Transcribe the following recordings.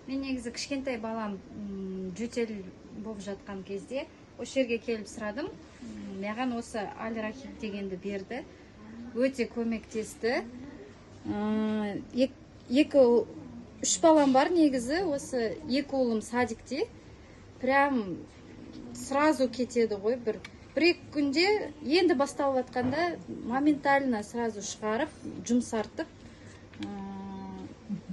Мен негізі кішкентай балам жөтел болып жатқан кезде осы жерге келіп сұрадым. Маған осы Аль-Рахим дегенді берді. Өте көмектесті. Үш балам бар негізі. Осы екі ұлым садикте. Прям сразу кетеді ғой. Бір-екі күнде енді басталып жатқанда моментально сразу шығарып, жұмсартып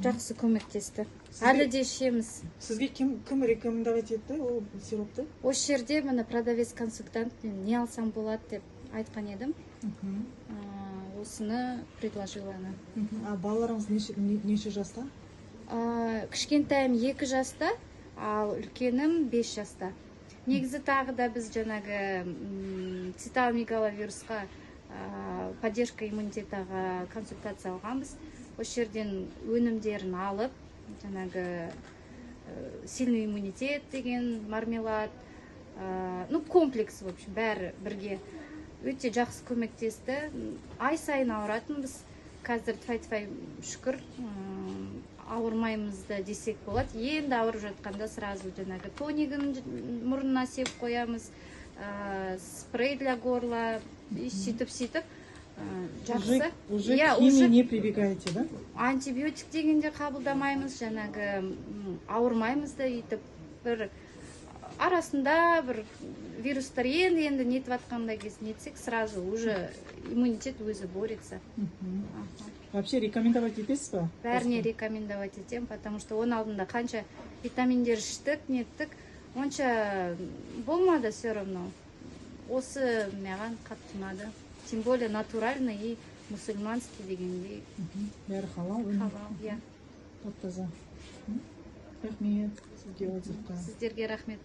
жақсы көмектесті. Әлі де ішеміз. Сізге кім рекомендовать етті ол сиропты? Осы жерде мені продавец-консультант не алсам болады деп айтқан едім. Осыны предложила она. А балаларыңыз неше жаста? Кішкентайым 2 жаста, ал үлкенім 5 жаста. Негізі тағы да біз жаңағы цитомегаловирусқа поддержка иммунитетаға консультация алғанбыз. Осы жерден өнімдерін алып, жаңағы сильный иммунитет деген мармелад, комплекс, в общем, бәрі бірге өте жақсы көмектесті. Ай сайын ауыратынбыз. Қазір тфай-тфай шүкір ауырмаймыз да десек болады. Енді ауырып жатқанда сразу жаңағы тонигін мұрнына сеп қоямыз, спрей для горла, сөйтіп жақсы. Уже к химии не прибегаете, да? Антибиотик дегенде қабылдамаймыз, жаңағы ауырмаймыз да өйтіп бір арасында бір вирустар енді нетіп атқанда кез нетсек, сразу уже иммунитет өзі борется. Вообще рекомендовать етесіз ба? Бәріне рекомендовать етем, потому что оның алдында қанша витаминдер іштік, неттік, онша болмады все равно. Осы маған қатты ұнады. Тем более натуральный и мусульманский дегендей. Бәрі халал. Халал, иә. Тап-таза. Рахмет сізге отзывқа. Сіздерге рахмет.